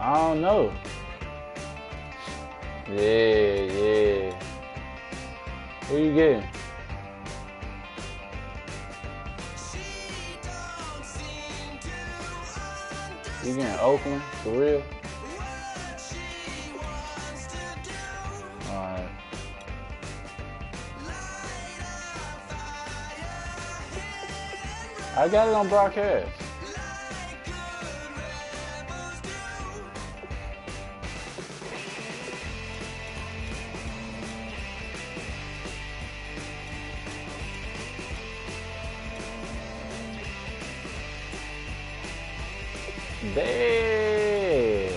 I don't know. Yeah. Who you getting? You getting Oakland? For real? Alright. I got it on broadcast. Damn.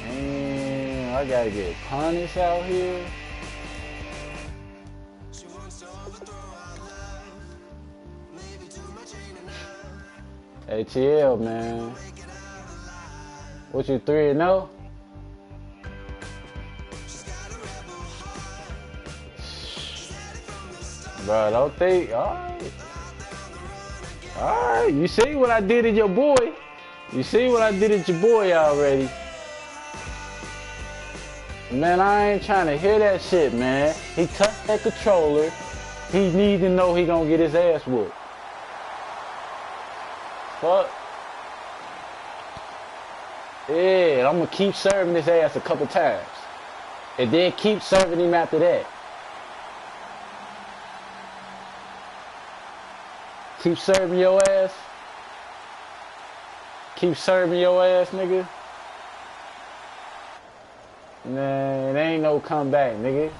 Man, I gotta get punished out here. ATL, man. What you 3-0? Bro, don't think. Alright. You see what I did to your boy. You see what I did to your boy already. Man, I ain't trying to hear that shit, man. He touched that controller. He need to know he gonna get his ass whooped. Fuck. Yeah, I'm gonna keep serving his ass a couple times. And then keep serving him after that. Keep serving your ass. Keep serving your ass, nigga. Man, it ain't no comeback, nigga.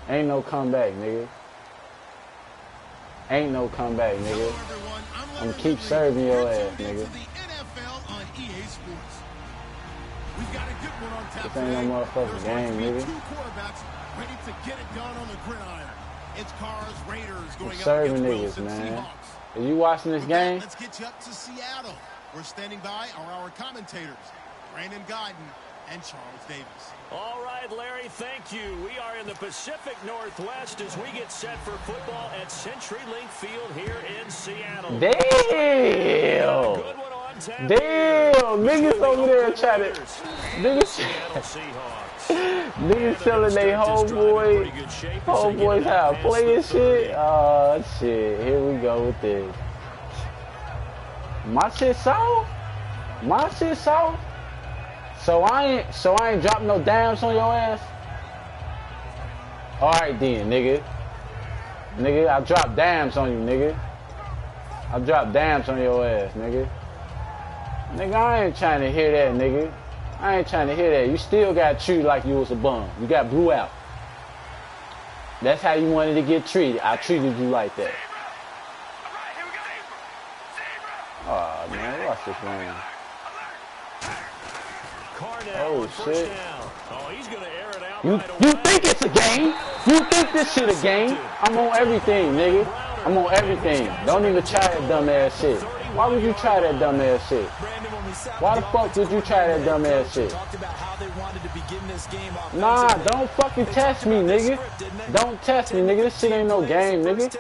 Ain't no comeback, nigga. Ain't no comeback, nigga. I'm gonna keep serving your ass, nigga. This ain't no motherfucking game, nigga. I'm serving niggas, man. Are you watching this game? Let's get you up to Seattle. We're standing by are our commentators, Brandon Guyton and Charles Davis. All right, Larry, thank you. We are in the Pacific Northwest as we get set for football at CenturyLink Field here in Seattle. Damn! Damn! Niggas over there trying to... Niggas telling they homeboys how to play and shit. Oh, shit. Here we go with this. My shit soft? My shit soft? So I ain't dropping no dams on your ass? Alright then, nigga. Nigga, I drop dams on you, nigga. I drop dams on your ass, nigga. Nigga, I ain't trying to hear that, nigga. I ain't trying to hear that. You still got treated like you was a bum. You got blew out. That's how you wanted to get treated. I treated you like that. Oh man, watch this man. Oh shit. Oh, he's gonna air it out. You think it's a game? You think this shit a game? I'm on everything, nigga. I'm on everything. Don't even try that dumbass shit. Why would you try that dumbass shit? Why the fuck would you try that dumbass shit? Nah, don't fucking test me, nigga. Don't test me, nigga. This shit ain't no game, nigga.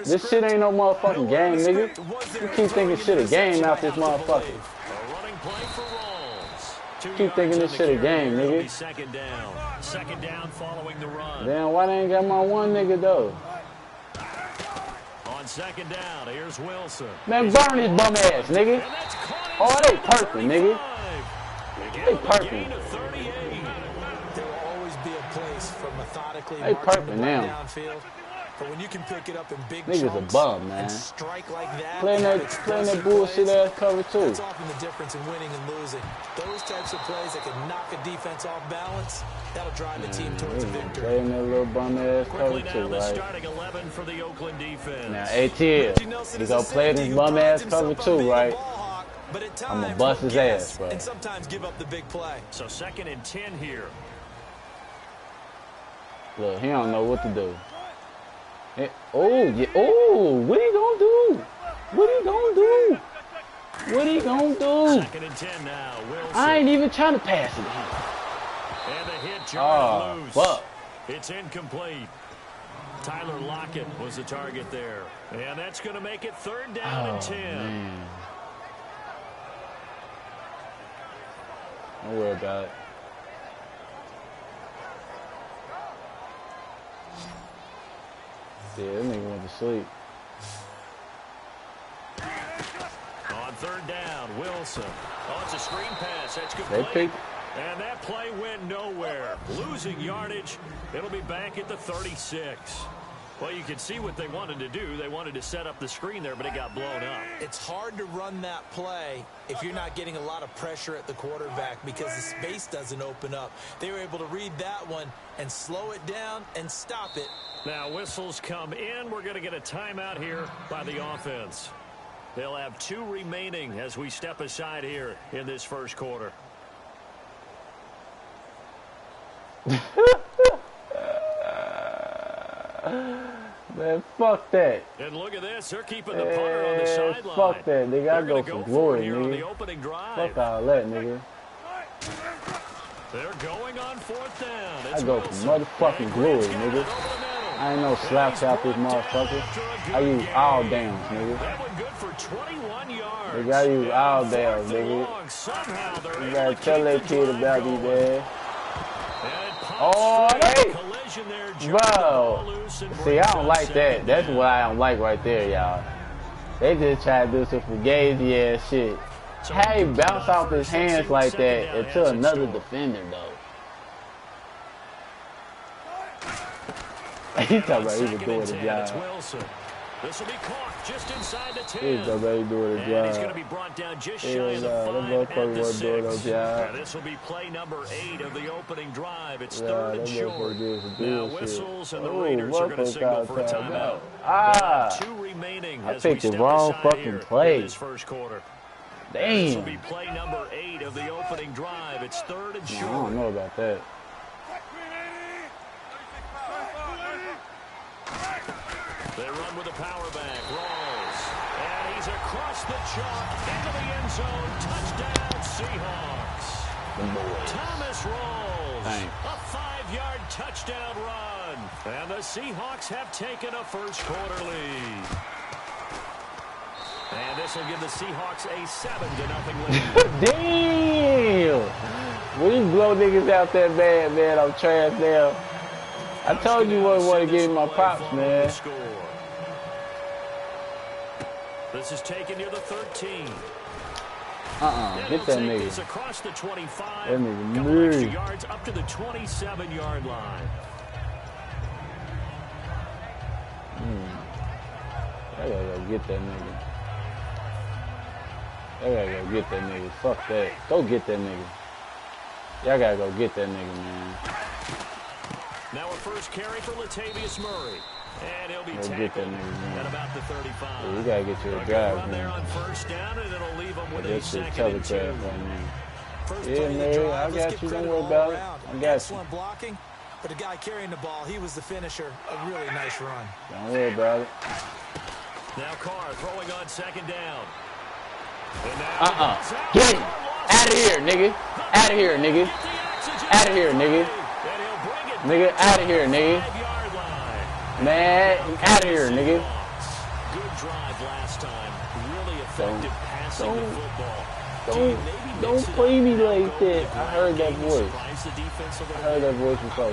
This shit ain't no motherfucking game, nigga. You keep thinking shit a game out this motherfucker. Keep thinking this shit a game, nigga. Second down following the run. Damn, why they ain't got my one nigga though? On second down, here's Wilson. Man, burn his bum ass, nigga. Oh, they perfect, nigga. They perfect. There will always be a place for methodically they perfect now. Downfield. But when you can pick it up in big niggas a bum, man. and strike like that, playing that bullshit ass cover too. That's often the difference in winning and losing. Those types of plays that can knock a defense off balance, that'll drive the team towards a victory. Playing that little bum ass cover too, right? Starting 11 for the Oakland defense. Now ATL, you gonna play this bum ass cover too, right? I'm gonna bust his ass, bro. And sometimes give up the big play. So 2nd and 10 here. Look, he don't know what to do. Oh, yeah. Oh, what he gonna do? What he gonna do? What he gonna do? 2nd and 10 now. Wilson. I ain't even trying to pass it. And the hit, loose. Fuck. It's incomplete. Tyler Lockett was the target there. And that's going to make it 3rd down and 10. Man. Don't worry about it. Yeah, that nigga went to sleep. On 3rd down, Wilson. Oh, it's a screen pass. That's complete. And that play went nowhere. Losing yardage. It'll be back at the 36. Well, you can see what they wanted to do. They wanted to set up the screen there, but it got blown up. It's hard to run that play if you're not getting a lot of pressure at the quarterback because the space doesn't open up. They were able to read that one and slow it down and stop it. Now whistles come in. We're going to get a timeout here by the offense. They'll have 2 remaining as we step aside here in this first quarter. Man, fuck that. And look at this. They're keeping the punter on the sideline. Fuck that. They gotta go for glory, nigga. Fuck all that, nigga. They're going on 4th down. I go for motherfucking glory, nigga. I ain't no slouch out this motherfucker. I use all downs, nigga. That one good for 21 yards. They gotta use all downs, nigga. You gotta tell that kid about me, man. Oh, hey! Bro. See, I don't like that. That's what I don't like right there, y'all. They just try to do some fugazi ass shit. How he bounce off his hands like that into another defender, though? He's talking about he was doing the job. This will be caught just inside the 10. He's already doing the job. He's going to be brought down just shy of the 5 at the 6. This will be play number 8 of the opening drive. It's 3rd and short. Now whistles and the Raiders are going to signal for a timeout. 2 remaining as we step aside here in this first quarter. Damn. This will be play number 8 of the opening drive. It's 3rd and short. I don't know about that. They run with a power back. Rolls. And he's across the chalk into the end zone. Touchdown, Seahawks. Thomas rolls. A 5-yard touchdown run. And the Seahawks have taken a first quarter lead. And this will give the Seahawks a 7-0 lead. Damn! When you blow niggas out that bad, man, I'm trash now. I told you what I want to give you my props, man. This is taken near the 13. Get that nigga. Across the 25. That nigga couple extra yards up to the 27-yard line. I gotta go get that nigga. I gotta go get that nigga. Fuck that. Go get that nigga. Y'all gotta go get that nigga, man. Now a first carry for Latavius Murray. And he'll be tackled at about the 35. Yeah, you gotta get your drive, man. On first down, and it'll leave him with a 2nd and 2. Yeah, man, I got you. Don't worry about it. I got you. Excellent blocking, but the guy carrying the ball, he was the finisher. A really nice run. Don't worry about it. Now Carr throwing on 2nd down. Get him. Out of here, nigga. Out of here, nigga. Out of here, nigga. Nigga, out of here, nigga. Man, out of here, nigga. Good drive last time. Really effective passing the football. Don't play me like that. I heard that voice. I heard that voice before.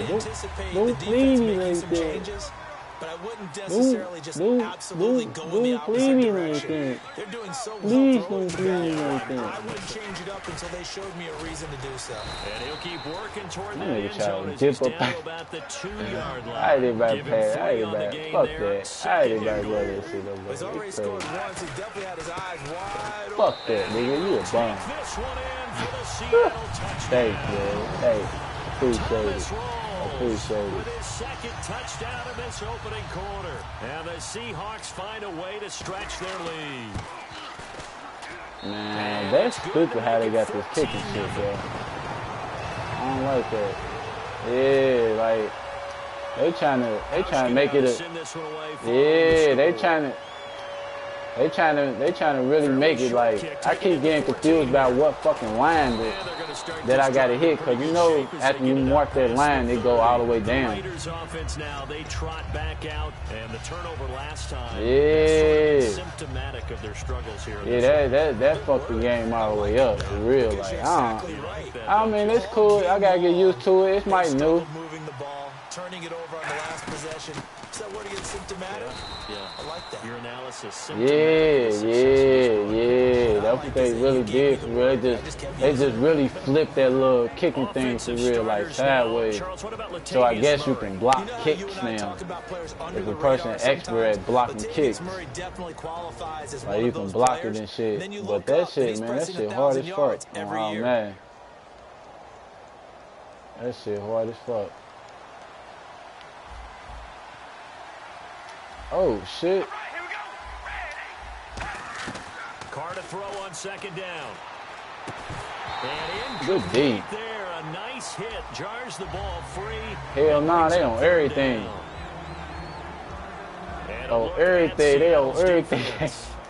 Don't play me like that. But I wouldn't necessarily just absolutely go in the opposite direction. They're doing so well throwing the ball. I wouldn't change it up until they showed me a reason to do so. And he'll keep working toward the end zone as he's down about the 2-yard line. I didn't about pass. I didn't about fuck that. I didn't about go that shit over. He's already scored once. He definitely had his eyes wide open. Fuck that, nigga. You a bum. Thanks, man. Hey, appreciate it. Appreciate it. With his 2nd touchdown in this opening quarter. And the Seahawks find a way to stretch their lead. Man, that's stupid how they got this kicking shit, bro. I don't like that. Yeah, like they trying to make it a. Yeah, they trying to. They trying to really make it like I keep getting confused about what fucking line that I gotta hit, because you know after you mark that line they go all the way down. Offense now, they trot back out, and the turnover last time. Yeah. Sort of symptomatic of their struggles here. Yeah, that fucked the game all the way up. For real, like I mean it's cool. I gotta get used to it. It's my new. Moving the ball, turning it over on the last possession. Is that word again, symptomatic? Yeah. I like that. Your analysis. Yeah. That's what they really did for real. They just really flipped that little kicking thing for real, like sideways. So I guess you can block kicks now. If a person expert at blocking kicks, like you can block it and shit. But that shit, man, that shit hard as fuck. Oh man, that shit hard as fuck. Oh shit. Carr to throw on second down. And good D. There, a nice hit. Jars the ball free. Hell nah, they on everything. Oh, everything. They on everything.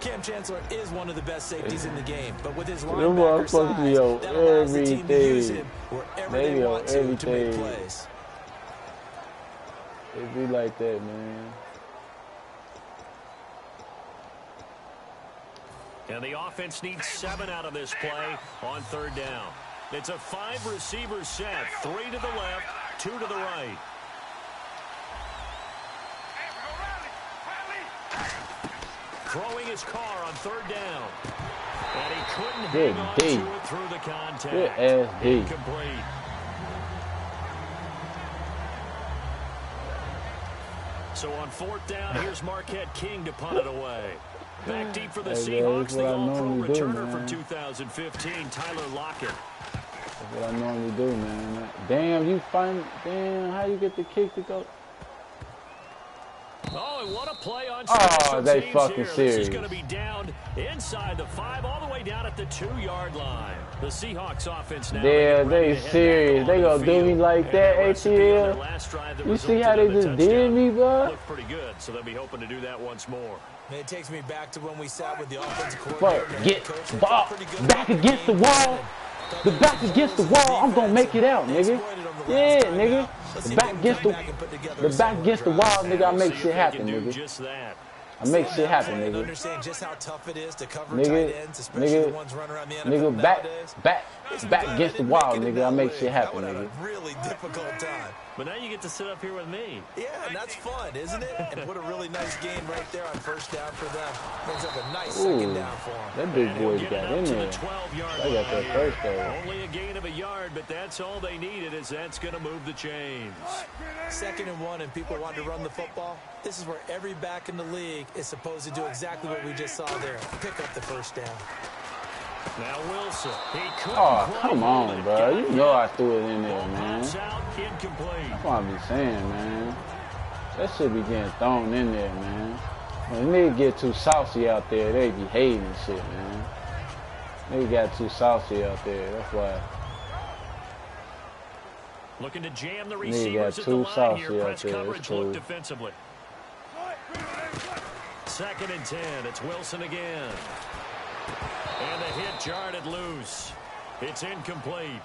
Cam Chancellor is one of the best safeties in the game, but with his linebacker size, that allows the team to use him wherever they want to make plays. It be like that, man. And the offense needs 7 out of this play on third down. It's a 5-receiver set. 3 to the left, 2 to the right. Throwing his car on third down. And he couldn't hang on to it through the contact. Good ass D. Incomplete. So on fourth down, here's Marquette King to punt it away. Back deep for the Seahawks, the all-pro returner from 2015, Tyler Lockett. That's what I normally do, man. Damn, how you get the kick to go? Oh, and what a play on special teams they fucking here. serious. This is going to be down inside the 5, all the way down at the 2-yard line. The Seahawks offense now. Yeah, they serious. They gonna do me like that, ATL. You see how they just did me, bro? Looked pretty good, so they'll be hoping to do that once more. It takes me back to when we sat with the offensive coordinator. Fuck, get ball back against the wall. The back against the wall. I'm gonna make it out, nigga. Yeah, nigga. The back against the wall, nigga. I make shit happen, nigga. I make shit happen, nigga. Understand just how tough it is to cover tight ends, especially the ones running around the NFL nowadays. back against the wall, nigga. I make shit happen, nigga. Really difficult time. But now you get to sit up here with me. Yeah, and that's fun, isn't it? And put a really nice gain right there on first down for them. Brings up a nice second down for them. That big boy got in there. I got that first down. Only a gain of a yard, but that's all they needed, as that's going to move the chains. 2nd and 1, and people want to run the football. This is where every back in the league is supposed to do exactly what we just saw there. Pick up the first down. Now Wilson. Oh, come on, bro. You know I threw it in there, man. That's Incomplete. what I be saying, man. That shit be getting thrown in there, man. When niggas get too saucy out there, they be hating and shit, man. Niggas got too saucy out there. That's why. Looking to jam the receivers at the line here. Press coverage look defensively. 2nd and 10. It's Wilson again. And the hit jarred it loose. It's incomplete.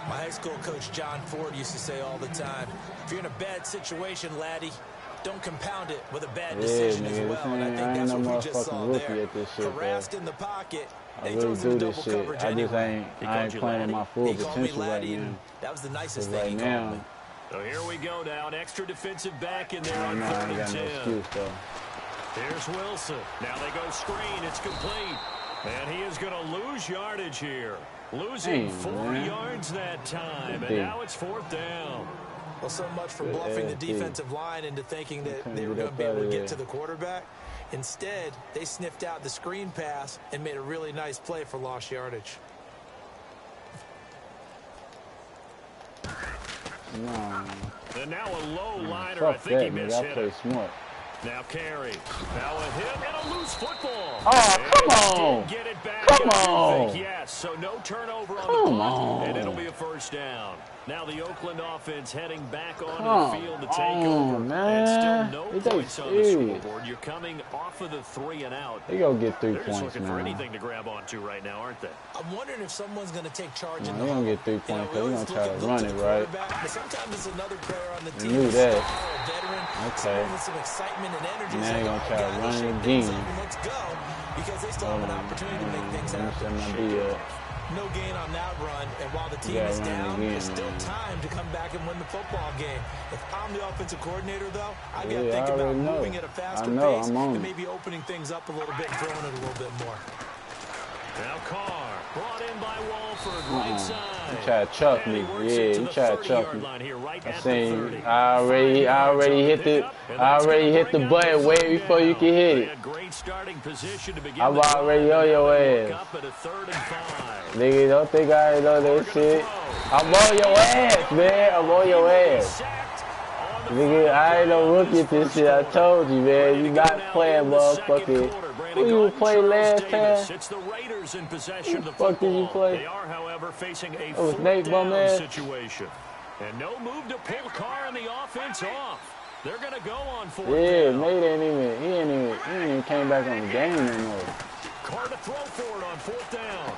My high school coach John Ford used to say all the time, if you're in a bad situation, laddie, don't compound it with a bad decision as well. And I think that's what we just saw there. Harassed in the pocket. I really do this shit. I just ain't playing my full potential right now. That was the nicest thing he called me. So here we go now. An extra defensive back in there on I 3rd ain't got and 10. no excuse, though. Here's Wilson. Now they go screen. It's complete. And he is going to lose yardage here. Losing 4 yards that time. And now it's 4th down. Well, so much for bluffing the defensive line into thinking that they were going to be able to get to the quarterback. Instead, they sniffed out the screen pass and made a really nice play for lost yardage. No. And now a low liner. I think he missed it. I play smart. Now carry. Now a hit and a loose football. Oh, come on. Get it back. Come on. Yes, so no turnover on come the punt, on. and it'll be a first down. Now the Oakland offense heading back onto the field to take over. Man. And still no points on the scoreboard. You're coming off of the 3 and out. They gonna get 3 They're points, just looking man. for anything to grab onto right now, aren't they? I'm wondering if someone's going to take charge. They're gonna get 3 points because they're gonna try to run it, right? But sometimes it's another player on the You team. knew that. Veteran, Okay. with some excitement and energy. Now they're gonna try to run it again. Let's go, because they still have an opportunity to make things happen. No gain on that run, and while the team is down, there's still time to come back and win the football game. If I'm the offensive coordinator, though, I got to think about moving at a faster pace and maybe opening things up a little bit and throwing it a little bit more. Now Carr, brought in by Walford, right side. He tried to chuck me. Yeah, he tried to chuck me. I seen. I already hit the button way before you can hit it. I'm already on your ass. Nigga, don't think I ain't know that shit. I'm on your ass, man. I'm on your ass. Nigga, I ain't no rookie at this shit. I told you, man. You not playing, motherfucker. Who you play last time? It's the Raiders in possession of the fuck did you play? They are, however, facing a Nate fourth-down situation. And no move to pull Carr and the offense off. They're going to go on fourth down. Nate ain't even came back on the game anymore. Carr to throw for it on fourth down.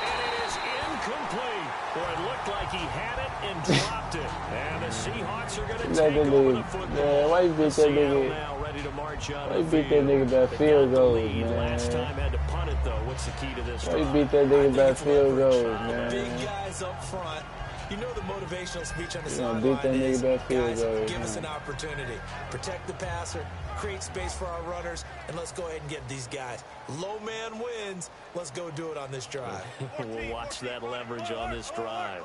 And it is incomplete. Boy, it looked like he had it and dropped it. And the Seahawks are going to take over the football. Yeah, why you beat that nigga? Why you beat that nigga by field goals, man? Last time had to punt it, though. What's the key to this? Why you beat that nigga by field goals, man? Big guys up front. You know the motivational speech on the sideline is, guys, give us an opportunity. Protect the passer, create space for our runners, and let's go ahead and get these guys. Low man wins. Let's go do it on this drive. We'll watch that leverage on this drive.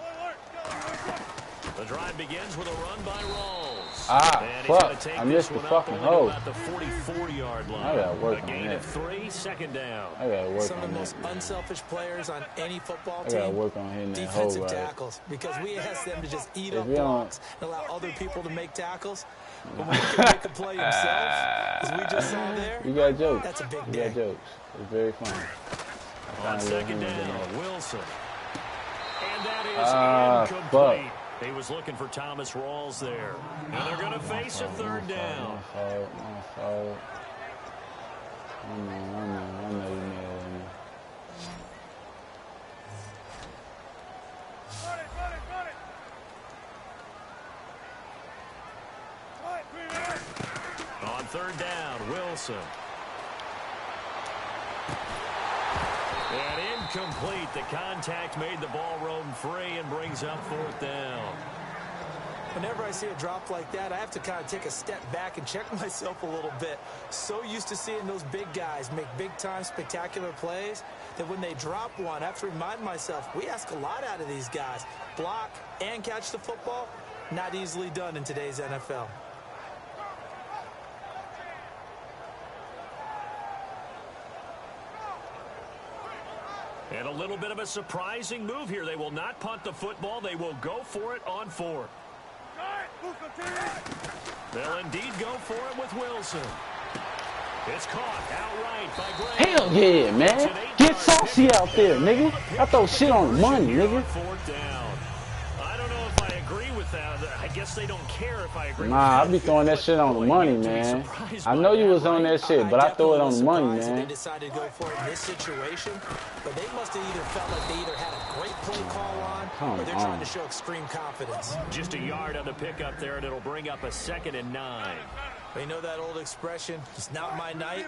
The drive begins with a run by Rawls. Fuck. I missed the fucking hole. At the 44-yard line. I gotta work on that. A gain of 3, second down. I gotta work Some on of the that. most unselfish players on any football team. I gotta work on hitting that hole defensive right. tackles, because we ask them to just eat up blocks and allow other people to make tackles. But when we can make a play himself, as we just saw there, you got jokes. That's a big you day. got jokes. It's very funny. On second down, Wilson. And that is incomplete. Fuck. He was looking for Thomas Rawls there. And they're going to face a third down. My fault. I know you mad at me. On third down, Wilson. And incomplete. The contact made the ball roam free and brings up fourth down. Whenever I see a drop like that, I have to kind of take a step back and check myself a little bit. So used to seeing those big guys make big-time spectacular plays that when they drop one, I have to remind myself, we ask a lot out of these guys. Block and catch the football, not easily done in today's NFL. And a little bit of a surprising move here. They will not punt the football. They will go for it on fourth. They'll indeed go for it with Wilson. It's caught outright by Gray. Hell yeah, man. Get saucy out there, nigga. I throw shit on the money, nigga. Fourth down. I don't know if I agree with that. I guess they don't care if I agree with that. Nah, I be throwing that shit on the money, man. I know you was on that shit, but I throw it on the money, man. They decided to go for it in this situation, but they must have either felt like they either had a great play call on, or they're trying to show extreme confidence. Just a yard on the pickup there, and it'll bring up a 2nd and 9. You know that old expression, it's not my night?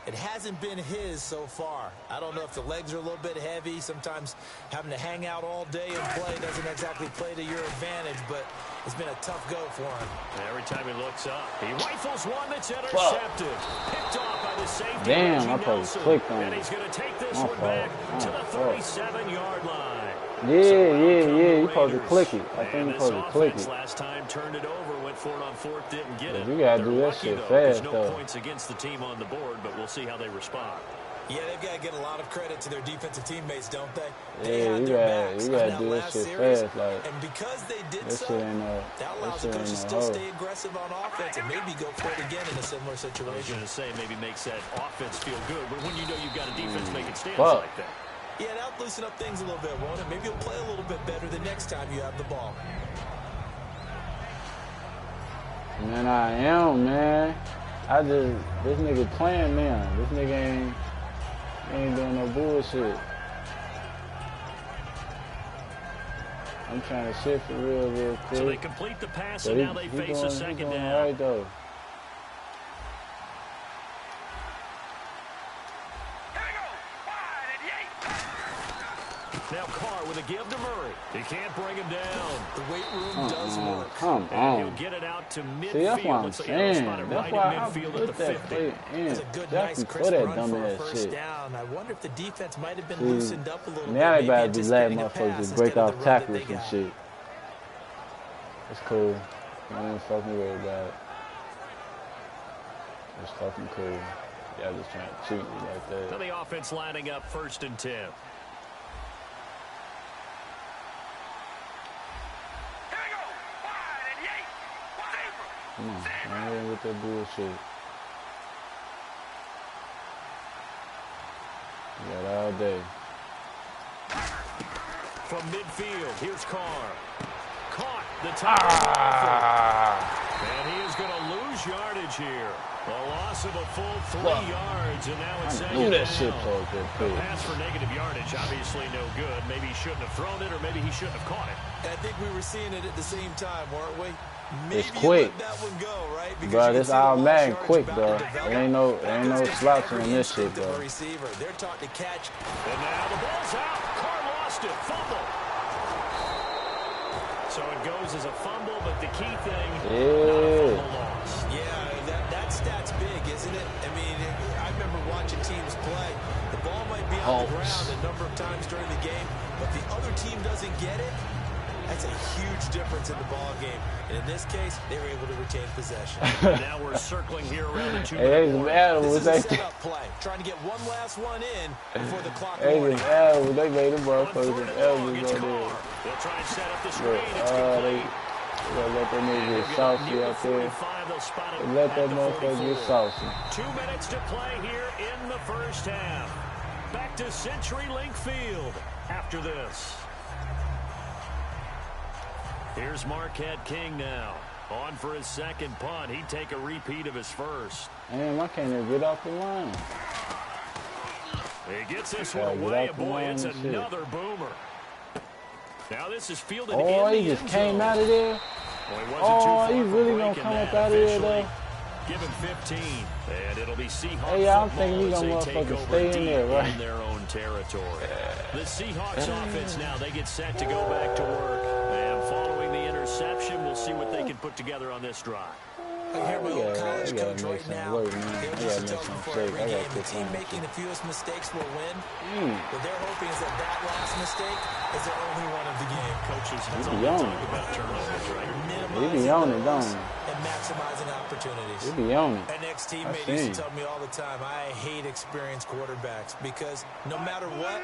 It hasn't been his so far. I don't know if the legs are a little bit heavy. Sometimes having to hang out all day and play doesn't exactly play to your advantage, but it's been a tough go for him. Every time he looks up, he rifles one that's intercepted. Picked off by the safety. Damn, I probably clicked on it. And he's going to take this one back to the 37-yard line. Yeah, you supposed to click it. I think you supposed to click it. Last time turned it over, went for it on fourth, didn't get it. You gotta do that shit fast, though. There's no points against the team on the board, but we'll see how they respond. Yeah, they've got to get a lot of credit to their defensive teammates, don't they? Yeah, you gotta do that shit fast. Like, and because they did that so, shit ain't no, that allows the coach to still stay aggressive on offense and maybe go for it again in a similar situation. I was going to say maybe makes that offense feel good, but when you know you've got a defense making stands like that. Yeah, that'll loosen up things a little bit, won't it? Maybe you'll play a little bit better the next time you have the ball. Man, I am, man. This nigga playing now. This nigga ain't doing no bullshit. I'm trying to shift for real quick. So they complete the pass, and now they face a second down. Right, though. Now Carr with a give to Murray. He can't bring him down. The weight room does work. Come and on. He'll get it out to midfield. See, that's what I'm saying. That's why I put that play in. That's a good, nice, crisp run for a first down. I wonder if the defense might have been loosened up a little bit. Now they better be letting motherfuckers break off tackles and shit. It's cool. I ain't fucking worried about it. It's fucking cool. Y'all just trying to cheat me like that. Now the offense lining up 1st and 10. Come on, I ain't with that bullshit. We got all day. From midfield, here's Carr. Caught the top. And he is going to lose yardage here. A loss of a full 3 yards, and now it's second down. The pass for negative yardage, obviously no good. Maybe he shouldn't have thrown it, or maybe he shouldn't have caught it. And I think we were seeing it at the same time, weren't we? Maybe it's quick. That one go, right? Bro, this automatic quick, bro. There ain't no slouching in this shit, bro. They're taught to catch. And now the ball's out. Carr lost it. Fumble. So it goes as a fumble, but the key thing, not a fumble loss. Yeah, that stat's big, isn't it? I mean, I remember watching teams play. The ball might be on the ground a number of times during the game, but the other team doesn't get it. That's a huge difference in the ball game. And in this case, they were able to retain possession. Now we're circling here around the 2-minute mark. This is a setup play. Trying to get one last one in before the clock warning. They made the motherfuckers some elbows on there. They'll try and set up the screen. They let that nigga get saucy out there. They let that motherfucker get saucy. 2 minutes to play here in the first half. Back to CenturyLink Field after this. Here's Marquette King now. On for his second punt. He'd take a repeat of his first. Damn, I can't even get off the line. He gets this one away, and boy, it's another boomer. Now this is fielded in the end zone. Oh, he just came out of there? Oh, he really gonna come up out of there, though? Give him 15, and it'll be Seahawks. Hey, I'm thinking he's gonna motherfucking stay in there, right? In their own territory. The Seahawks offense now, they get set to go back to work. And following the interception, we'll see what they can put together on this drive. I hear my old college coach right now. He'll just tell me before every game, the team making the fewest mistakes will win. What they're hoping is that last mistake is their only one of the game. Coaches talk about turnovers, right? He be on it, don't he? And maximizing opportunities. He be on it. An ex-teammate used to tell me all the time, I hate experienced quarterbacks because no matter what,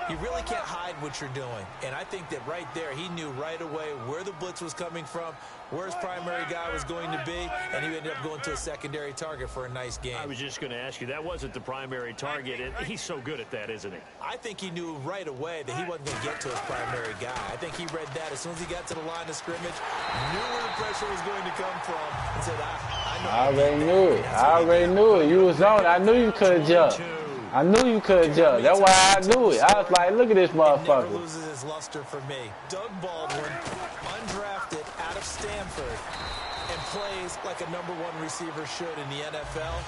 you really can't hide what you're doing. And I think that right there, he knew right away where the blitz was coming from, where his primary guy was going to be, and he ended up going to a secondary target for a nice game. I was just going to ask you, that wasn't the primary target. He's so good at that, isn't he? I think he knew right away that he wasn't going to get to his primary guy. I think he read that as soon as he got to the line of scrimmage, knew where the pressure was going to come from, and said, I already knew it. I already knew it. You was on it. I knew you could have jumped. I knew you could have jumped. That's why I knew it. I was like, look at this motherfucker. It never loses his luster for me. Doug Baldwin, undrafted out of Stanford, and plays like a #1 receiver should in the NFL.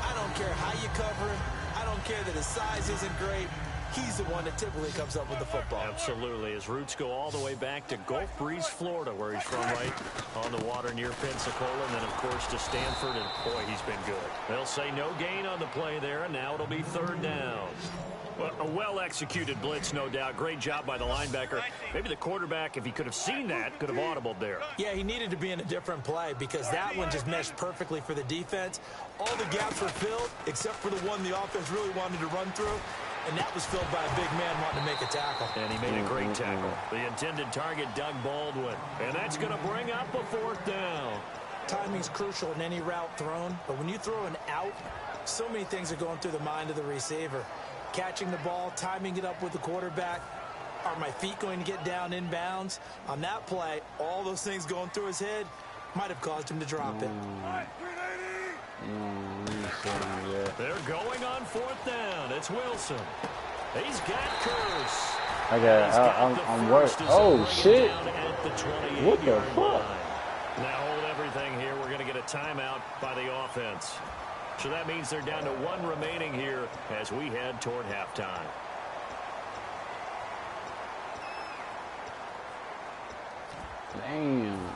I don't care how you cover him. I don't care that his size isn't great. He's the one that typically comes up with the football. Absolutely. His roots go all the way back to Gulf Breeze, Florida, where he's from, right on the water near Pensacola, and then, of course, to Stanford, and, boy, he's been good. They'll say no gain on the play there, and now it'll be 3rd down. Well, a well-executed blitz, no doubt. Great job by the linebacker. Maybe the quarterback, if he could have seen that, could have audibled there. Yeah, he needed to be in a different play because that one just meshed perfectly for the defense. All the gaps were filled except for the one the offense really wanted to run through, and that was filled by a big man wanting to make a tackle. And he made a great tackle. The intended target, Doug Baldwin. And that's going to bring up a 4th down. Timing's crucial in any route thrown, but when you throw an out, so many things are going through the mind of the receiver. catching the ball, timing it up with the quarterback. Are my feet going to get down in bounds? On that play, all those things going through his head might have caused him to drop it. They're going on 4th down. It's Wilson. He's got Curse. I'm worried. Oh, shit. What the fuck? Now hold everything here. We're going to get a timeout by the offense. So that means they're down to 1 remaining here as we head toward halftime. Damn.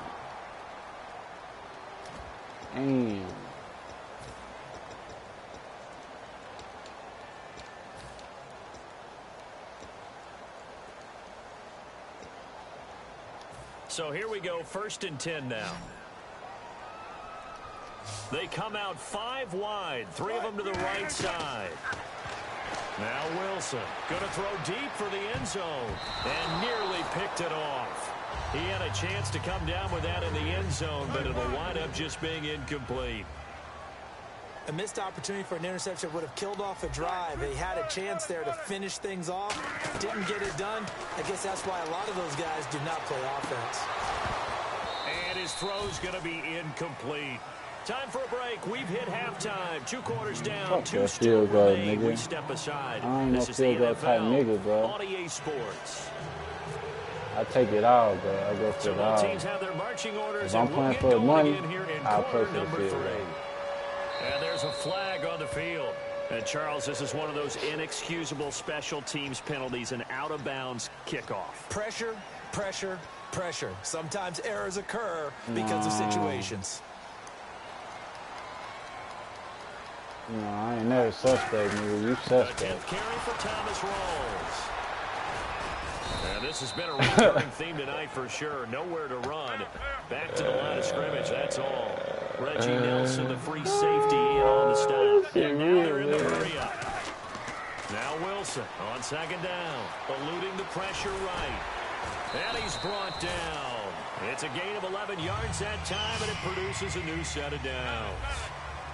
So here we go, 1st and 10 now. They come out 5 wide, 3 of them to the right side. Now Wilson going to throw deep for the end zone and nearly picked it off. He had a chance to come down with that in the end zone, but it'll wind up just being incomplete. A missed opportunity for an interception would have killed off a drive. They had a chance there to finish things off. Didn't get it done. I guess that's why a lot of those guys do not play offense. And his throw's going to be incomplete. Time for a break. We've hit halftime. 2 quarters down. 2 still remain. We step aside. I ain't no field goal type nigga, bro. On EA Sports. I take it all, bro. I go for it all. Teams have their marching orders. If I'm playing for the money, I'll play for the field goal. And there's a flag on the field. And, Charles, this is one of those inexcusable special teams penalties, an out-of-bounds kickoff. Pressure, pressure, pressure. Sometimes errors occur because of situations. No, I ain't never suspect, nigga. You suspect. 10th carry for Thomas Rawls. And this has been a recurring theme tonight for sure. Nowhere to run. Back to the line of scrimmage, that's all. Reggie Nelson, the free safety, in on the stop. And now they're in the hurry-up. Now Wilson on 2nd down, eluding the pressure right. And he's brought down. It's a gain of 11 yards that time, and it produces a new set of downs.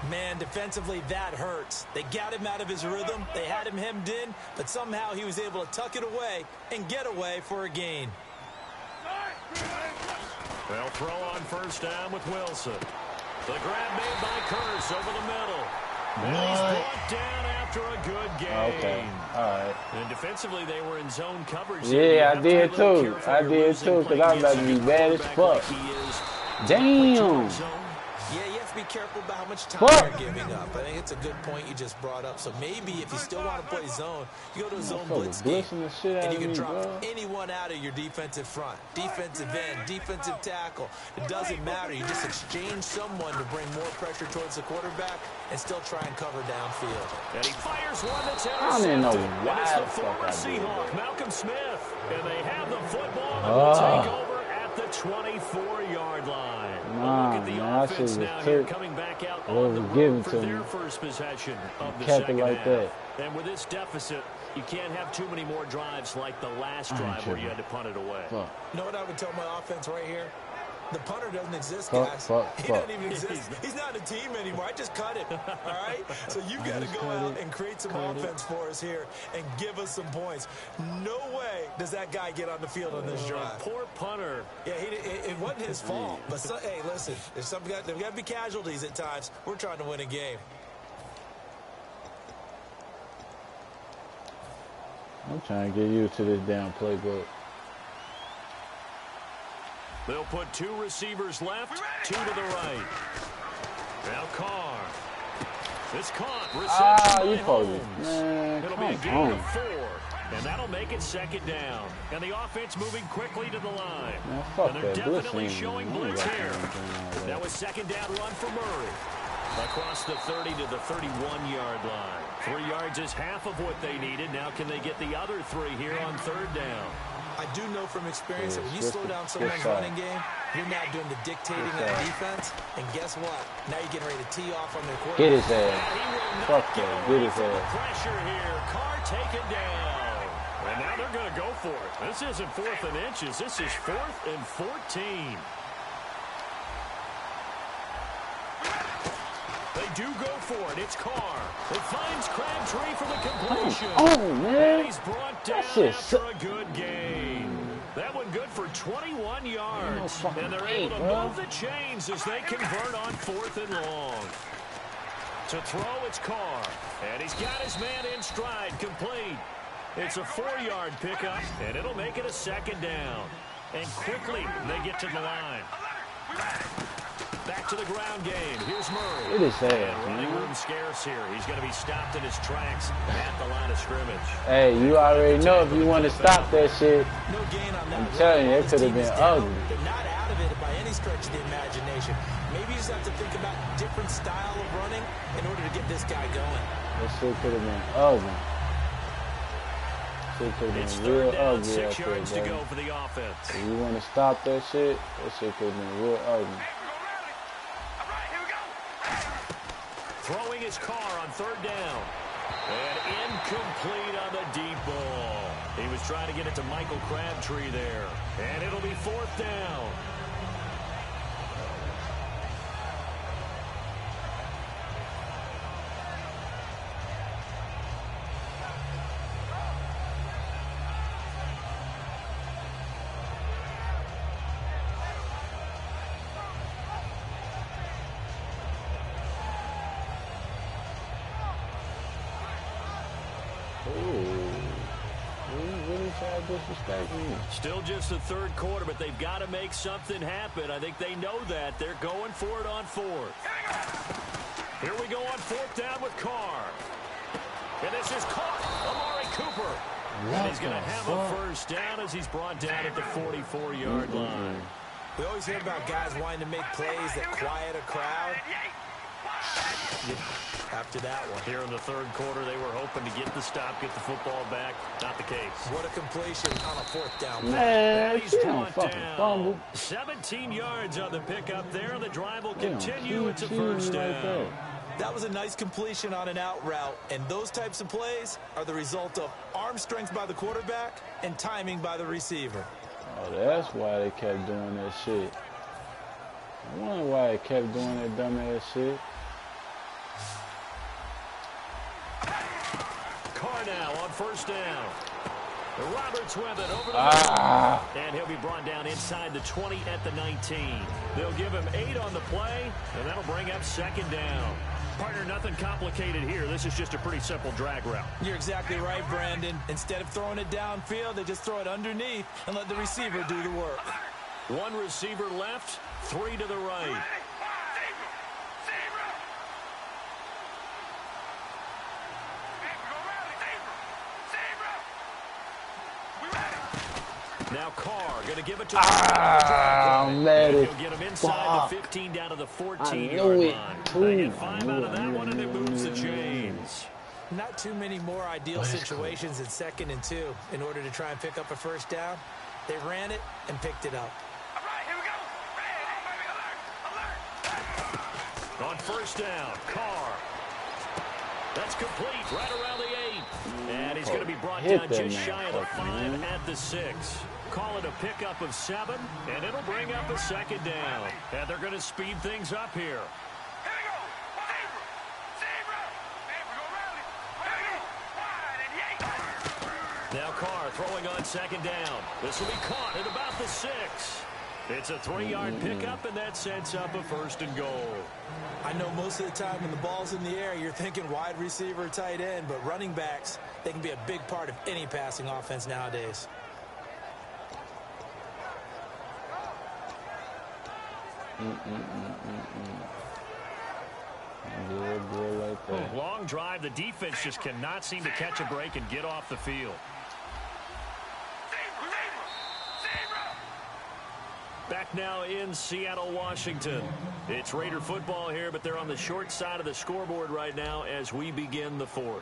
Man, defensively, that hurts. They got him out of his rhythm. They had him hemmed in, but somehow he was able to tuck it away and get away for a gain. They'll throw on 1st down with Wilson. The grab made by Curse over the middle. And he's brought down after a good game. Okay, all right. And defensively, they were in zone coverage. Yeah, I did too. I did too, because I'm about to be bad as fuck. Damn. Yeah, you have to be careful about how much time you're giving up. I think it's a good point you just brought up. So maybe if you still want to play zone, you go to a zone blitz scheme, and you can drop anyone out of your defensive front, defensive end, defensive tackle. It doesn't matter. You just exchange someone to bring more pressure towards the quarterback and still try and cover downfield. And he fires one that's I don't even know why it's the the fuck former I did Seahawk, that. Malcolm Smith. And they have the football and will take over at the 24-yard line. Nah, look at the man, offense now here coming back out on the road for their first possession of the second half. And with this deficit, you can't have too many more drives like the last drive where you had to punt it away. You know what I would tell my offense right here? The punter doesn't exist, guys. He doesn't even exist. He's not a team anymore. I just cut it, all right? So you've got to go out and create some offense for us here and give us some points. No way does that guy get on the field on this drive. Poor punter. Yeah, it wasn't his fault. But, hey, listen, there's got to be casualties at times. We're trying to win a game. I'm trying to get used to this damn playbook. They'll put 2 receivers left, 2 to the right. Now Carr. It's caught. Reception by Holmes. It'll be a gain of 4. And that'll make it 2nd down. And the offense moving quickly to the line. And they're definitely showing blitz here. That was 2nd down run for Murray. Across the 30 to the 31-yard line. 3 yards is half of what they needed. Now can they get the other 3 here on 3rd down? I do know from experience that when you slow down someone's running game, you're now doing the dictating on defense. And guess what? Now you're getting ready to tee off on their quarterback. Get his ass. Fuck that. Get his ass. Pressure here. Carr taken down. And now they're going to go for it. This isn't 4th and inches. This is 4th and 14. They do go for it. It's Carr. It finds Crabtree for the completion. Oh, man. And he's brought down after a good gain. That one good for 21 yards. And they're able to move the chains as they convert on 4th and long. To throw, it's Carr. And he's got his man in stride, complete. It's a 4-yard pickup, and it'll make it a 2nd down. And quickly, they get to the line. Back to the ground game. Here's Murray. It is sad, and running room scarce here. He's going to be stopped in his tracks at the line of scrimmage. Hey, you already know if you want to stop that shit. No gain on that. I'm telling you, it could have been ugly. They're not out of it by any stretch of the imagination. Maybe you just have to think about different style of running in order to get this guy going. That shit could have been ugly. Shit could have been real ugly. 6 yards to go for the offense. If you want to stop that shit could have been real ugly. Throwing his Carr on 3rd down. And incomplete on the deep ball. He was trying to get it to Michael Crabtree there. And it'll be 4th down. Still just the 3rd quarter, but they've got to make something happen. I think they know that. They're going for it on 4th. Here we go on 4th down with Carr. And this is caught. Amari Cooper. And he's going to have a 1st down as he's brought down at the 44-yard line. We always hear about guys wanting to make plays that quiet a crowd. After that one. Here in the 3rd quarter, they were hoping to get the stop, get the football back. Not the case. What a completion on a 4th down. Man, he's brought down. 17 yards on the pickup there. The drive will continue. It's a 1st down. That was a nice completion on an out route, and those types of plays are the result of arm strength by the quarterback and timing by the receiver. Oh, that's why they kept doing that shit. I wonder why they kept doing that dumbass shit. Carr now on 1st down. Roberts with it over the middle. And he'll be brought down inside the 20 at the 19. They'll give him 8 on the play, and that'll bring up 2nd down. Partner, nothing complicated here. This is just a pretty simple drag route. You're exactly right, Brandon. Instead of throwing it downfield, they just throw it underneath and let the receiver do the work. 1 receiver left, 3 to the right. Now Carr going to give it to man. He'll get him inside the 15 down to the 14-yard line. They get 5 out of that one, and it moves the chains. Not too many more ideal situations in 2nd and 2 in order to try and pick up a 1st down. They ran it and picked it up. All right, here we go. Alert. On 1st down, Carr. That's complete right around the 8. And he's going to be brought down just shy of the 5 at the 6. Call it a pickup of 7, and it'll bring up a 2nd down. And they're going to speed things up here. Here we go. Zebra. And we're going to rally. Wide and Now Carr throwing on 2nd down. This will be caught at about the 6. It's a 3-yard pickup, and that sets up a 1st and goal. I know most of the time when the ball's in the air, you're thinking wide receiver, tight end, but running backs, they can be a big part of any passing offense nowadays. Like that. Long drive. The defense just cannot seem to catch a break and get off the field. Back now in Seattle, Washington. It's Raider football here, but they're on the short side of the scoreboard right now as we begin the 4th.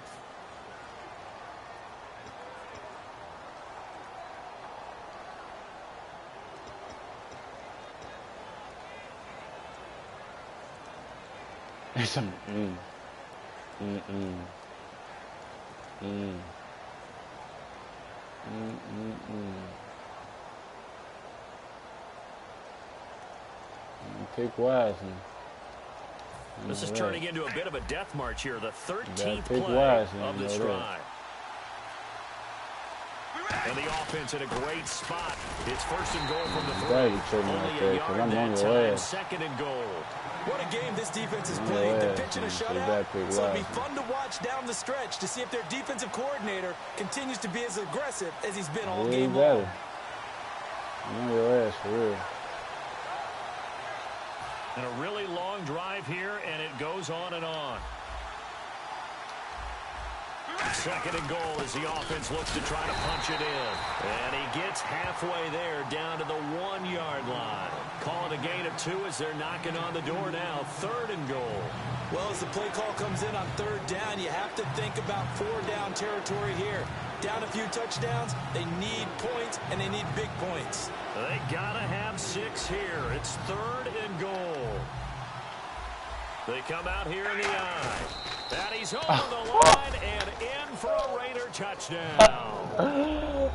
Pick wisely. This is turning into a bit of a death march here. The 13th play of this drive. And the offense in a great spot. It's first and goal from the 3. Only a yard that time. Second and goal. What a game this defense is playing. They're pitching a shutout, so it'll be fun to watch down the stretch to see if their defensive coordinator continues to be as aggressive as he's been all game long. On your ass, for real. And a really long drive here, and it goes on and on. Second and goal as the offense looks to try to punch it in. And he gets halfway there down to the 1-yard line. Call it a gain of 2 as they're knocking on the door now. Third and goal. Well, as the play call comes in on third down, you have to think about 4-down territory here. Down a few touchdowns, they need points, and they need big points. They got to have 6 here. It's third and goal. They come out here in the eye. And he's over the line and in for a Raider touchdown.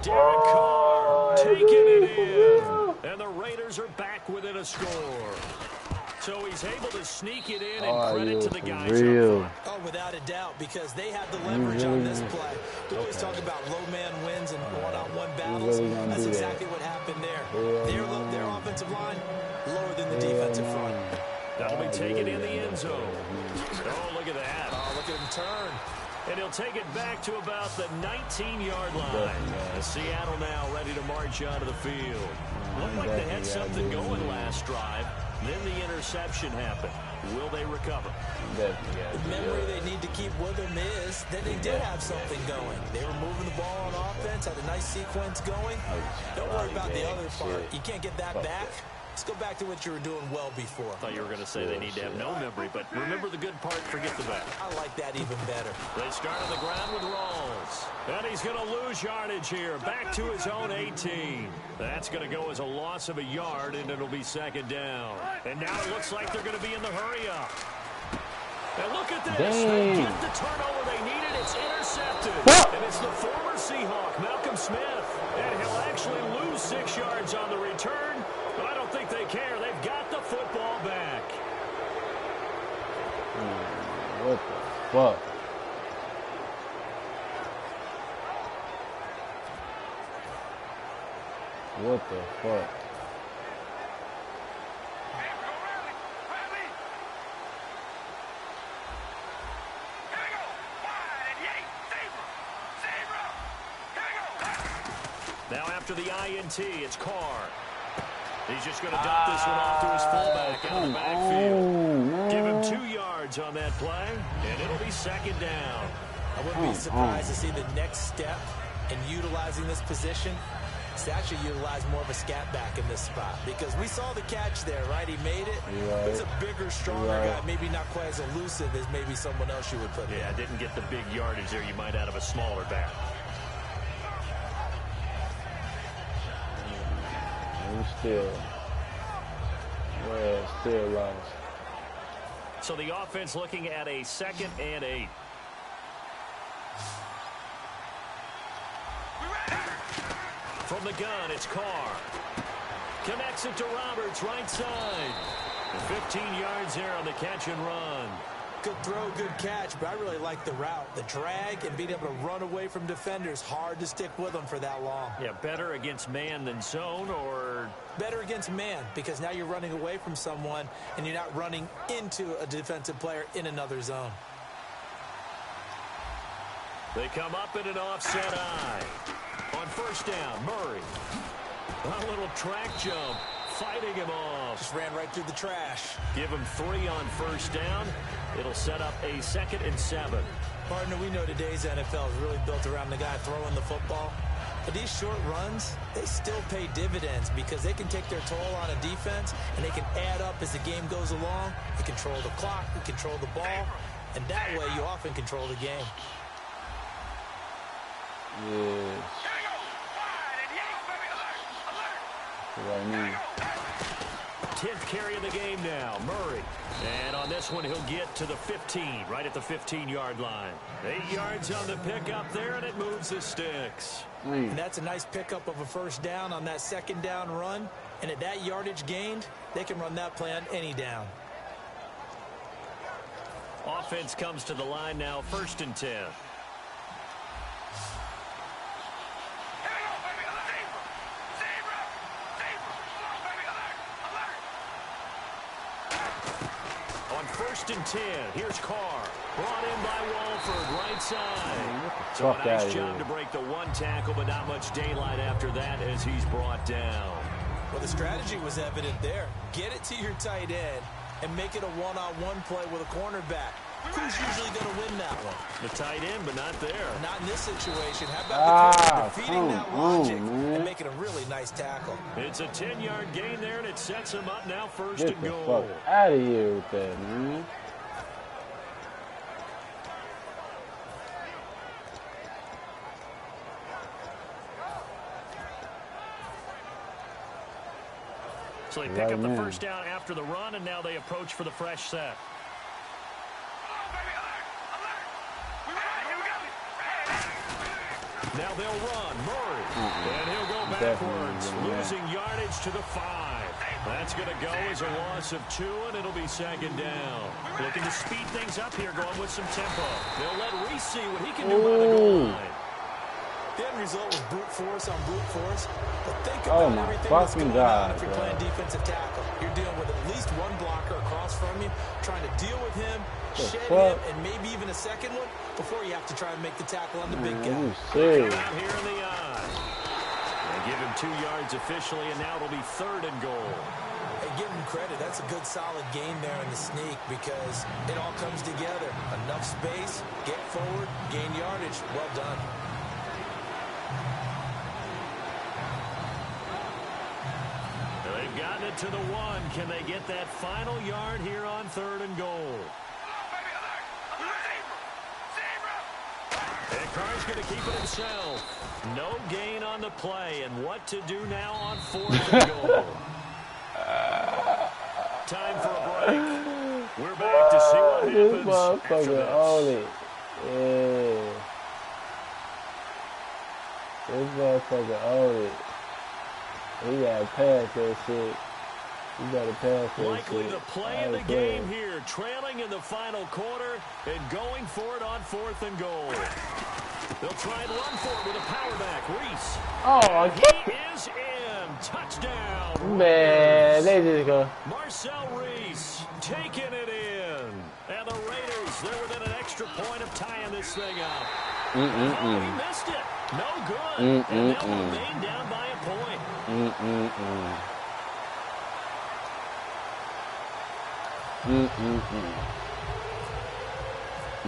Derek Carr taking it in. And the Raiders are back within a score. So he's able to sneak it in, and credit to the guys up front. Oh, without a doubt, because they have the leverage on this play. We always talk about low man wins and one-on-one battles. That's exactly what happened there. Their offensive line lower than the defensive front. That'll be taken in the end zone. Oh, look at that. Oh, look at him turn. And he'll take it back to about the 19-yard line. Seattle now ready to march onto the field. Looked like they had something going last drive. Then the interception happened. Will they recover? The memory they need to keep with them is that they did have something going. They were moving the ball on offense, had a nice sequence going. Don't worry about the other part. You can't get that back. Let's go back to what you were doing well before. I thought you were going to say they need to have no memory, but remember the good part, forget the bad. I like that even better. They start on the ground with Rawls. And he's going to lose yardage here. Back to his own 18. That's going to go as a loss of a yard, and it'll be second down. And now it looks like they're going to be in the hurry-up. And look at this. They get the turnover they needed. It's intercepted. And it's the former Seahawk, Malcolm Smith. And he'll actually lose 6 yards on the return. But I don't think they care. They've got the football back. What the fuck? What the fuck? Now after the INT, it's Carr. He's just going to dump this one off to his fullback out of the backfield. Give him 2 yards on that play, and it'll be second down. I wouldn't be surprised to see the next step in utilizing this position. It's actually utilize more of a scat back in this spot, because we saw the catch there, right? He made it. He's a bigger, stronger guy, maybe not quite as elusive as maybe someone else you would put there. Yeah, didn't get the big yardage there you might out of a smaller back. Still lost. So the offense looking at a 2nd and 8. From the gun, it's Carr. Connects it to Roberts, right side. 15 yards there on the catch and run. Good throw, good catch, but I really like the route. The drag and being able to run away from defenders. Hard to stick with them for that long. Yeah, better against man than zone, or? Better against man, because now you're running away from someone and you're not running into a defensive player in another zone. They come up in an offset eye. On first down, Murray. A little track jump. Fighting him off. Just ran right through the trash. Give him 3 on first down. It'll set up a 2nd and 7. Partner, we know today's NFL is really built around the guy throwing the football. But these short runs, they still pay dividends because they can take their toll on a defense, and they can add up as the game goes along. You control the clock, you control the ball, and that way you often control the game. Yes. What I need. 10th carry of the game now, Murray. And on this one, he'll get to the 15, right at the 15-yard line. 8 yards on the pickup there, and it moves the sticks. And that's a nice pickup of a first down on that second down run. And at that yardage gained, they can run that play on any down. Offense comes to the line now, 1st and 10. On 1st and 10, here's Carr. Brought in by Walford, right side. So a nice job to break the one tackle, but not much daylight after that as he's brought down. Well, the strategy was evident there. Get it to your tight end and make it a one-on-one play with a cornerback. Who's usually going to win that one? The tight end, but not there. Not in this situation. How about the corner defeating that logic and making a really nice tackle? It's a 10-yard gain there, and it sets him up now 1st Get and the goal. fuck out of here with that, man. So they pick up the 1st down after the run, and now they approach for the fresh set. Now they'll run. Murray. And he'll go backwards, losing yardage to the 5. That's going to go as a loss of 2, and it'll be 2nd down. Looking to speed things up here, going with some tempo. They'll let Reese see what he can do by the goal line. The end result was brute force on brute force. But think about everything that's going on if you're playing defensive tackle. You're dealing with at least one blocker across from you, trying to deal with him, shed him, and maybe even a second one before you have to try and make the tackle on the big guy. Here in the eye. They give him 2 yards officially, and now it'll be 3rd and goal. Hey, give him credit. That's a good, solid game there in the sneak because it all comes together. Enough space, get forward, gain yardage. Well done. They've gotten it to the 1. Can they get that final yard here on 3rd and goal? And Carr's going to keep it himself. No gain on the play. And what to do now on 4th and goal? Time for a break. We're back to see what happens after this. Yeah. This motherfucker owned it. He got to pass that shit. You better pass that Likely shit. the play of the game here, trailing in the final quarter and going for it on 4th and goal. They'll try and run for it with a power back. Reese. Oh, he is in. Touchdown. Man, they just go. Marcel Reese taking it in. And the Raiders, they're within an extra point of tying this thing up. He missed it. No good. And they'll remain down by a point.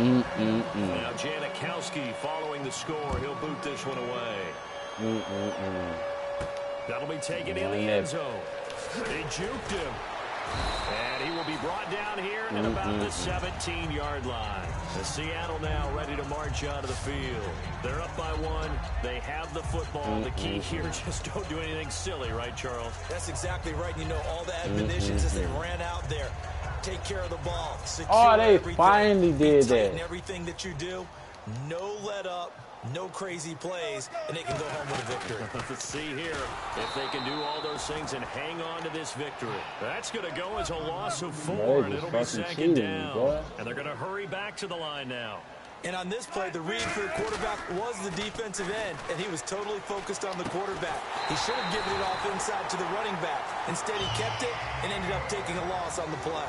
Now Janikowski following the score. He'll boot this one away. That'll be taken in the end zone. They juked him. And he will be brought down here at about the 17-yard line. The Seattle now ready to march out of the field. They're up by 1. They have the football. The key here, just don't do anything silly, right, Charles? That's exactly right. You know, all the admonitions as they ran out there. Take care of the ball. Secure they everything. finally did that. In everything that you do, no let up, no crazy plays, and they can go home with a victory. Let's see here if they can do all those things and hang on to this victory. That's going to go as a loss of 4, and it'll be 2nd down. Boy. And they're going to hurry back to the line now. And on this play, the read for the quarterback was the defensive end, and he was totally focused on the quarterback. He should have given it off inside to the running back. Instead, he kept it and ended up taking a loss on the play.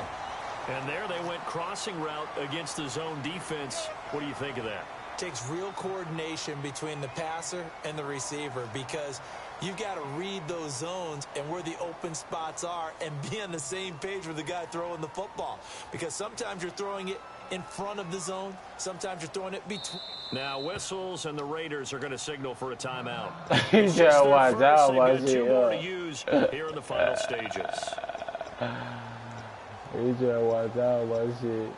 And there they went crossing route against the zone defense. What do you think of that? Takes real coordination between the passer and the receiver because you've got to read those zones and where the open spots are and be on the same page with the guy throwing the football. Because sometimes you're throwing it in front of the zone. Sometimes you're throwing it between. Now whistles and the Raiders are going to signal for a timeout. He's just watch out, watch two more to it. use here in the final stages. He just watch out, watch shit.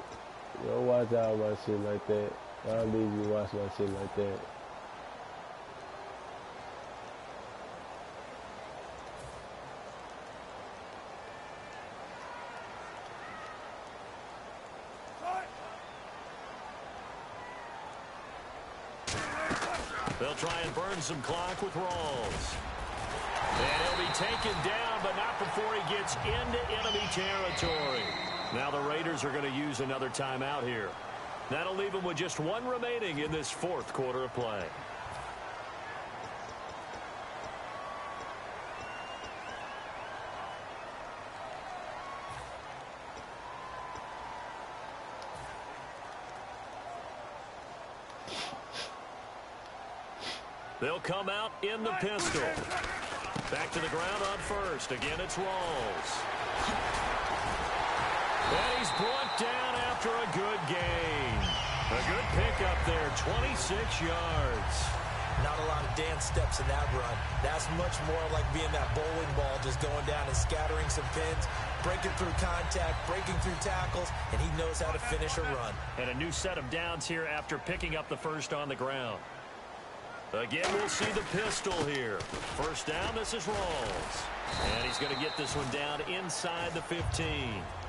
Don't watch out, watch shit like that. I don't need you watch my shit like that. They'll try and burn some clock with Rawls. And he'll be taken down, but not before he gets into enemy territory. Now the Raiders are going to use another timeout here. That'll leave them with just one remaining in this fourth quarter of play. They'll come out in the pistol. Back to the ground on first. Again, it's Rawls. And he's brought down after a good gain. A good pickup there, 26 yards. Not a lot of dance steps in that run. That's much more like being that bowling ball, just going down and scattering some pins, breaking through contact, breaking through tackles, and he knows how to finish a run. And a new set of downs here after picking up the first on the ground. Again, we'll see the pistol here. First down, this is Rawls. And he's going to get this one down inside the 15.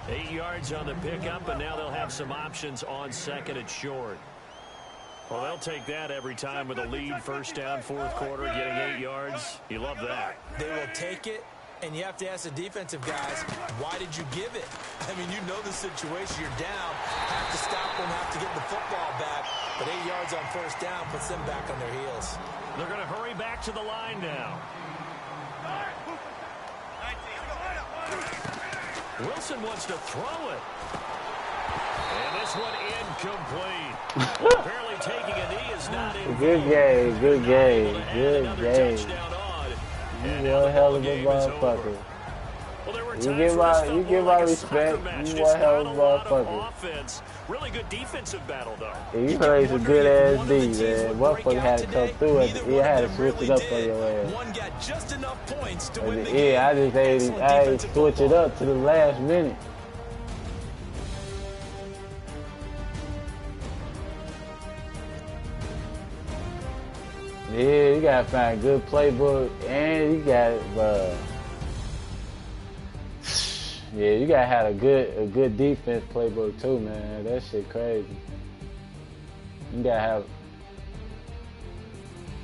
8 yards on the pickup, and now they'll have some options on second and short. Well, they'll take that every time with a lead. First down, fourth quarter, getting 8 yards. You love that. They will take it, and you have to ask the defensive guys, why did you give it? I mean, you know the situation. You're down, have to stop them, have to get the football back. But 8 yards on first down puts them back on their heels. They're going to hurry back to the line now. Wilson wants to throw it. And this one incomplete. Apparently taking a knee is not in. Good game, good game, good game. You one hell of a motherfucker. You give my respect. You one hell of a motherfucker. Really good defensive battle, though. Yeah, you played some good ass D, man. Motherfucker had to come through it. He had to switch it up for your ass. One got just enough points to win the Yeah, game. I just switch it up to the last minute. Yeah, you gotta find a good playbook, and you got yeah, you gotta have a good defense playbook too, man. That shit crazy. You gotta have.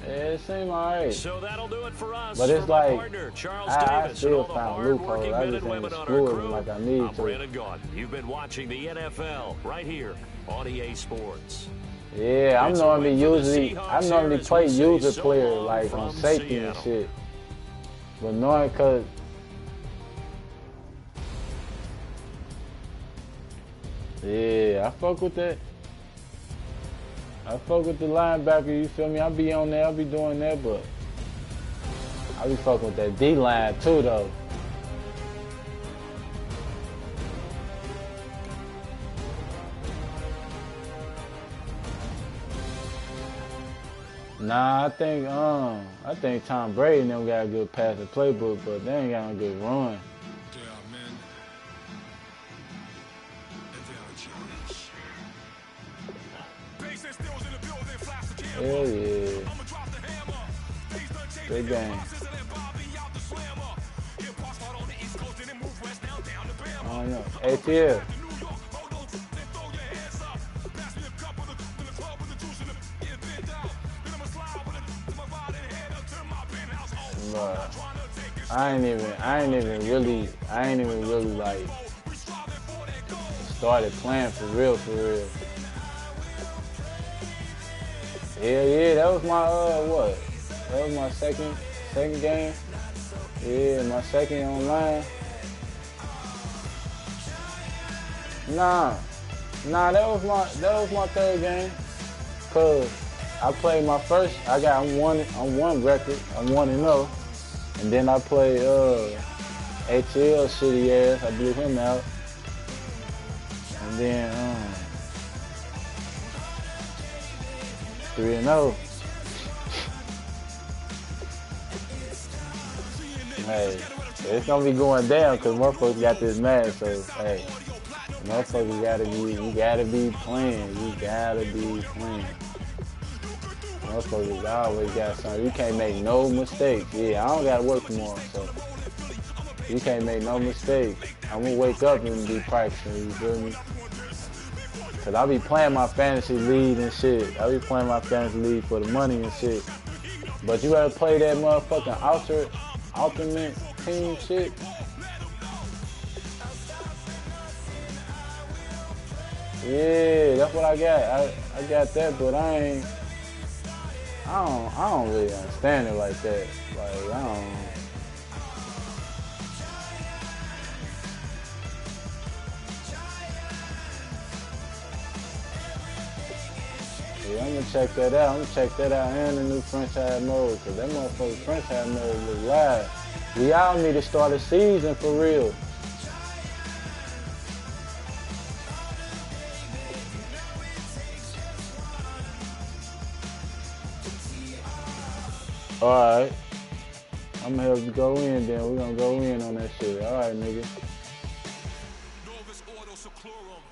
Yeah, it seems alright. So that'll do it for us. But it's like partner, I still found loopholes. I just ain't explored them like I need to. Brandon Gaudin. You've been watching the NFL right here on EA Sports. Yeah, I normally play user player like on safety and shit. But knowing cause yeah, I fuck with that. I fuck with the linebacker, you feel me? I be on there, I be doing that, but I be fucking with that D-line too though. Nah, I think Tom Brady and them got a good passing playbook, but they ain't got no good run. Hell yeah. Good game. I don't know. ATL. I ain't even really like started playing for real. Hell yeah, that was my what? That was my second game. Yeah, my second online. Nah, that was my third game. Cause I played my first. I'm one record. I'm 1-0. And then I played ATL shitty ass. I blew him out. And then 3-0. Hey, it's gonna be going down because motherfuckers got this match. So hey, motherfuckers gotta be playing. You gotta be playing. Motherfuckers always got something. You can't make no mistakes. Yeah, I don't gotta work tomorrow, so you can't make no mistakes. I'm gonna wake up and be practicing, you feel me? Cause I be playing my fantasy league and shit. I be playing my fantasy league for the money and shit. But you gotta play that motherfucking ultimate team shit. Yeah, that's what I got. I got that, but I don't really understand it like that. Like I don't. Yeah, I'm gonna check that out. I'm gonna check that out and the new franchise mode, cause that motherfucking franchise mode was live. We all need to start a season for real. Alright. I'm gonna help you go in then. We're gonna go in on that shit. Alright, nigga. Novus Auto Seclorum.